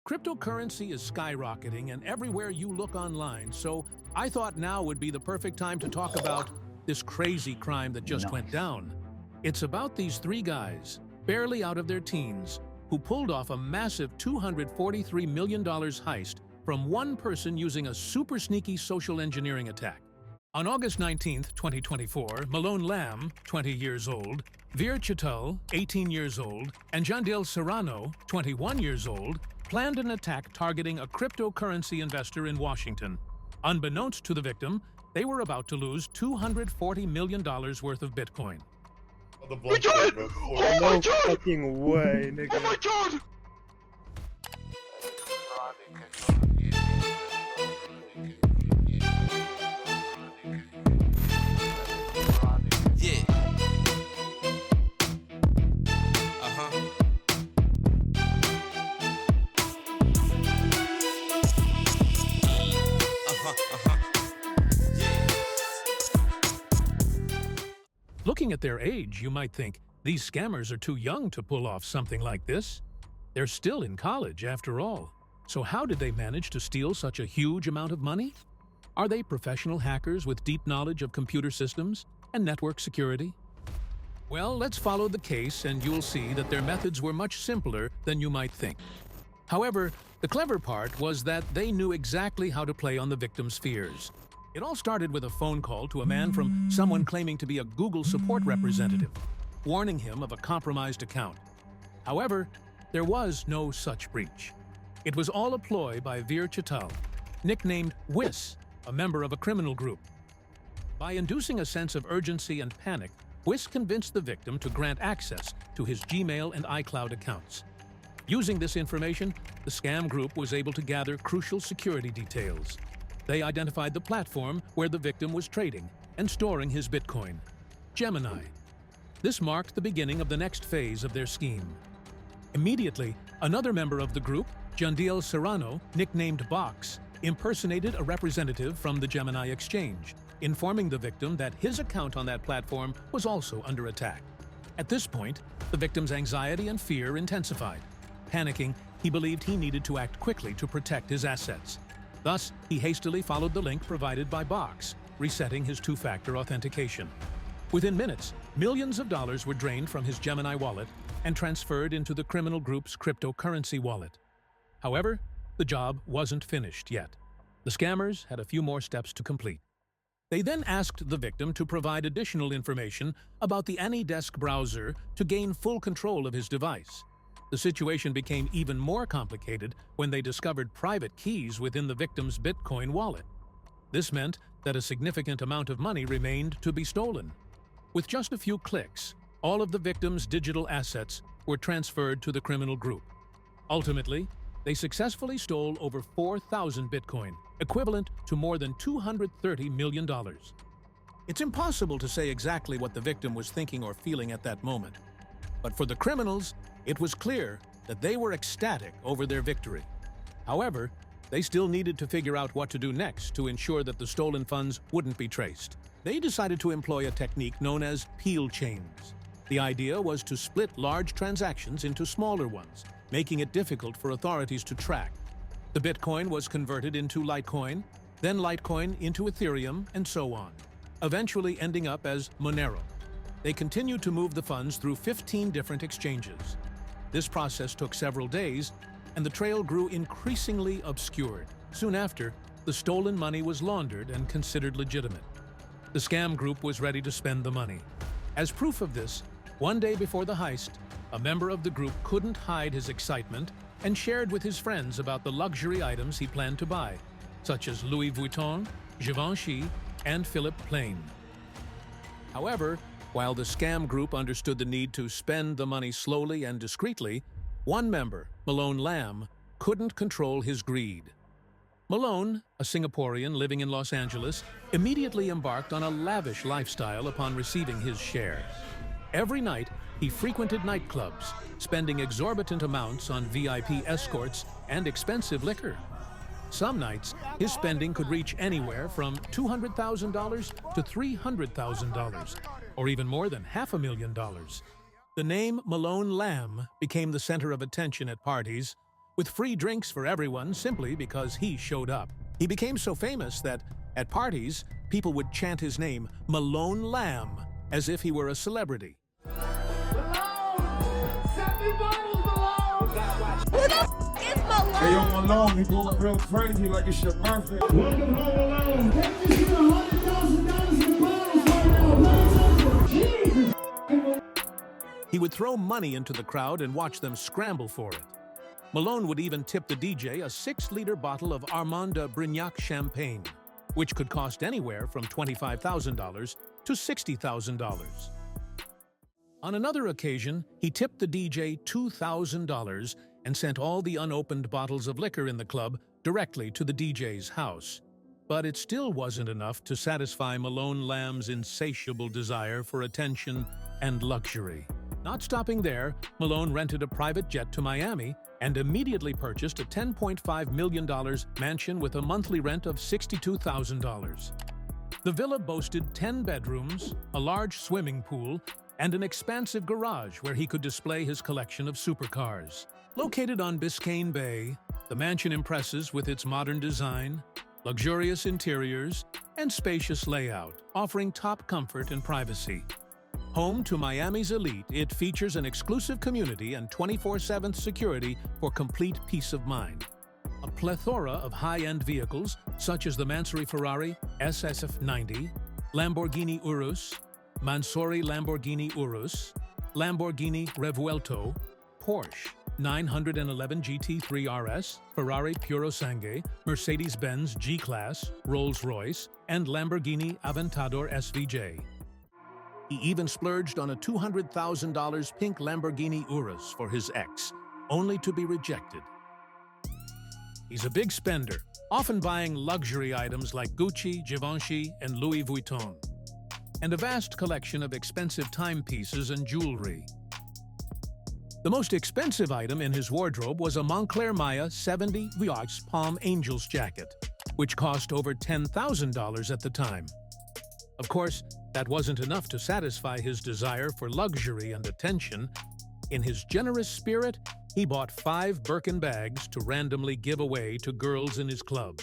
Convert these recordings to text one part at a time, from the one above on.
Cryptocurrency is skyrocketing and everywhere you look online, so I thought now would be the perfect time to talk about this crazy crime that just went down. It's about these three guys, barely out of their teens, who pulled off a massive $243 million heist from one person using a super sneaky social engineering attack. On August 19, 2024, Malone Lamb, 20 years old, Veer Chittal, 18 years old, and Jandil Serrano, 21 years old, planned an attack targeting a cryptocurrency investor in Washington. Unbeknownst to the victim, they were about to lose $240 million worth of Bitcoin. Richard! Oh my god! Fucking way, nigga. Oh my god! Yeah. Looking at their age, you might think, these scammers are too young to pull off something like this. They're still in college, after all. So how did they manage to steal such a huge amount of money? Are they professional hackers with deep knowledge of computer systems and network security? Well, let's follow the case and you'll see that their methods were much simpler than you might think. However, the clever part was that they knew exactly how to play on the victim's fears. It all started with a phone call to a man from someone claiming to be a Google support representative, warning him of a compromised account. However, there was no such breach. It was all a ploy by Veer Chittal, nicknamed Wiss, a member of a criminal group. By inducing a sense of urgency and panic, Wiss convinced the victim to grant access to his Gmail and iCloud accounts. Using this information, the scam group was able to gather crucial security details. They identified the platform where the victim was trading and storing his Bitcoin, Gemini. This marked the beginning of the next phase of their scheme. Immediately, another member of the group, Jandil Serrano, nicknamed Box, impersonated a representative from the Gemini exchange, informing the victim that his account on that platform was also under attack. At this point, the victim's anxiety and fear intensified. Panicking, he believed he needed to act quickly to protect his assets. Thus, he hastily followed the link provided by Box, resetting his two-factor authentication. Within minutes, millions of dollars were drained from his Gemini wallet and transferred into the criminal group's cryptocurrency wallet. However, the job wasn't finished yet. The scammers had a few more steps to complete. They then asked the victim to provide additional information about the AnyDesk browser to gain full control of his device. The situation became even more complicated when they discovered private keys within the victim's Bitcoin wallet. This meant that a significant amount of money remained to be stolen. With just a few clicks, all of the victim's digital assets were transferred to the criminal group. Ultimately, they successfully stole over 4,000 Bitcoin, equivalent to more than $230 million. It's impossible to say exactly what the victim was thinking or feeling at that moment. But for the criminals, it was clear that they were ecstatic over their victory. However, they still needed to figure out what to do next to ensure that the stolen funds wouldn't be traced. They decided to employ a technique known as peel chains. The idea was to split large transactions into smaller ones, making it difficult for authorities to track. The Bitcoin was converted into Litecoin, then Litecoin into Ethereum, and so on, eventually ending up as Monero. They continued to move the funds through 15 different exchanges. This process took several days, and the trail grew increasingly obscured. Soon after, the stolen money was laundered and considered legitimate. The scam group was ready to spend the money. As proof of this, one day before the heist, a member of the group couldn't hide his excitement and shared with his friends about the luxury items he planned to buy, such as Louis Vuitton, Givenchy, and Philippe Plein. However, while the scam group understood the need to spend the money slowly and discreetly, one member, Malone Lamb, couldn't control his greed. Malone, a Singaporean living in Los Angeles, immediately embarked on a lavish lifestyle upon receiving his share. Every night, he frequented nightclubs, spending exorbitant amounts on VIP escorts and expensive liquor. Some nights, his spending could reach anywhere from $200,000 to $300,000, or even more than $500,000. The name Malone Lamb became the center of attention at parties, with free drinks for everyone simply because he showed up. He became so famous that, at parties, people would chant his name, Malone Lamb, as if he were a celebrity. Hey, yo, Malone, you going real crazy like it's your birthday. Welcome home, Malone. Take this shit $100,000 in bottles right now. Jesus. He would throw money into the crowd and watch them scramble for it. Malone would even tip the DJ a 6-liter bottle of Armand de Brignac champagne, which could cost anywhere from $25,000 to $60,000. On another occasion, he tipped the DJ $2,000 and sent all the unopened bottles of liquor in the club directly to the DJ's house. But it still wasn't enough to satisfy Malone Lamb's insatiable desire for attention and luxury. Not stopping there, Malone rented a private jet to Miami and immediately purchased a $10.5 million mansion with a monthly rent of $62,000. The villa boasted 10 bedrooms, a large swimming pool, and an expansive garage where he could display his collection of supercars. Located on Biscayne Bay, the mansion impresses with its modern design, luxurious interiors, and spacious layout, offering top comfort and privacy. Home to Miami's elite, it features an exclusive community and 24/7 security for complete peace of mind. A plethora of high-end vehicles, such as the Mansory Ferrari SSF90, Lamborghini Urus, Mansory Lamborghini Urus, Lamborghini Revuelto, Porsche 911 GT3 RS, Ferrari Purosangue, Mercedes-Benz G-Class, Rolls-Royce, and Lamborghini Aventador SVJ. He even splurged on a $200,000 pink Lamborghini Urus for his ex, only to be rejected. He's a big spender, often buying luxury items like Gucci, Givenchy, and Louis Vuitton, and a vast collection of expensive timepieces and jewelry. The most expensive item in his wardrobe was a Moncler Maya 70 Yachts Palm Angels jacket, which cost over $10,000 at the time. Of course, that wasn't enough to satisfy his desire for luxury and attention. In his generous spirit, he bought 5 Birkin bags to randomly give away to girls in his club.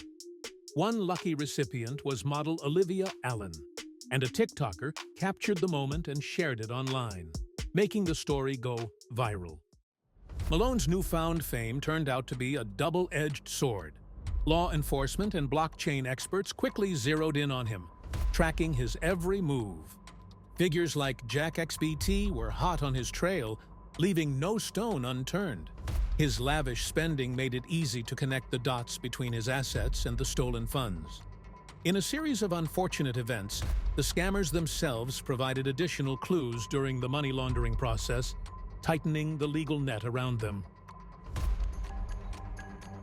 One lucky recipient was model Olivia Allen, and a TikToker captured the moment and shared it online, making the story go viral. Malone's newfound fame turned out to be a double-edged sword. Law enforcement and blockchain experts quickly zeroed in on him, tracking his every move. Figures like zachxbt were hot on his trail, leaving no stone unturned. His lavish spending made it easy to connect the dots between his assets and the stolen funds. In a series of unfortunate events, the scammers themselves provided additional clues during the money laundering process, tightening the legal net around them.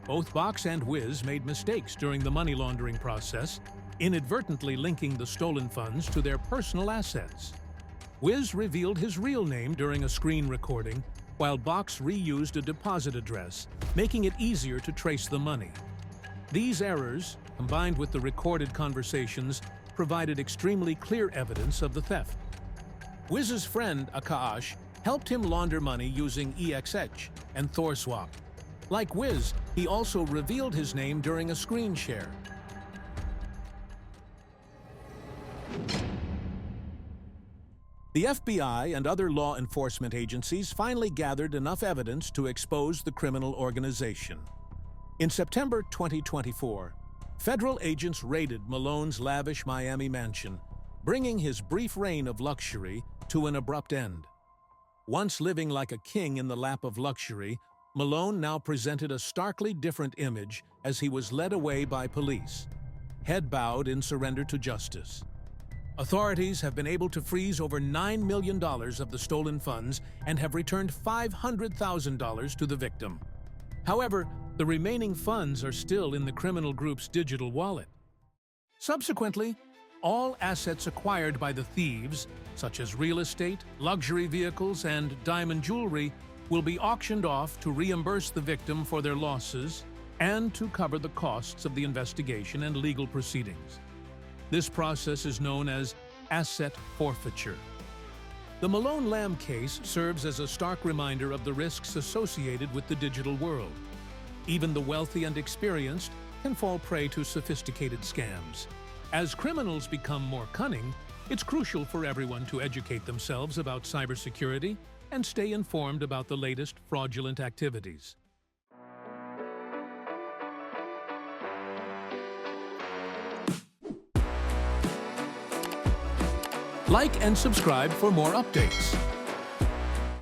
Both Box and Wiz made mistakes during the money laundering process, inadvertently linking the stolen funds to their personal assets. Wiz revealed his real name during a screen recording, while Box reused a deposit address, making it easier to trace the money. These errors, combined with the recorded conversations, provided extremely clear evidence of the theft. Wiz's friend, Akash, helped him launder money using EXH and ThorSwap. Like Wiz, he also revealed his name during a screen share. The FBI and other law enforcement agencies finally gathered enough evidence to expose the criminal organization. In September 2024, federal agents raided Malone's lavish Miami mansion, bringing his brief reign of luxury to an abrupt end. Once living like a king in the lap of luxury, Malone now presented a starkly different image as he was led away by police, head bowed in surrender to justice. Authorities have been able to freeze over $9 million of the stolen funds and have returned $500,000 to the victim. However, the remaining funds are still in the criminal group's digital wallet. Subsequently, all assets acquired by the thieves, such as real estate, luxury vehicles, and diamond jewelry, will be auctioned off to reimburse the victim for their losses and to cover the costs of the investigation and legal proceedings. This process is known as asset forfeiture. The Malone Lamb case serves as a stark reminder of the risks associated with the digital world. Even the wealthy and experienced can fall prey to sophisticated scams. As criminals become more cunning, it's crucial for everyone to educate themselves about cybersecurity and stay informed about the latest fraudulent activities. Like and subscribe for more updates.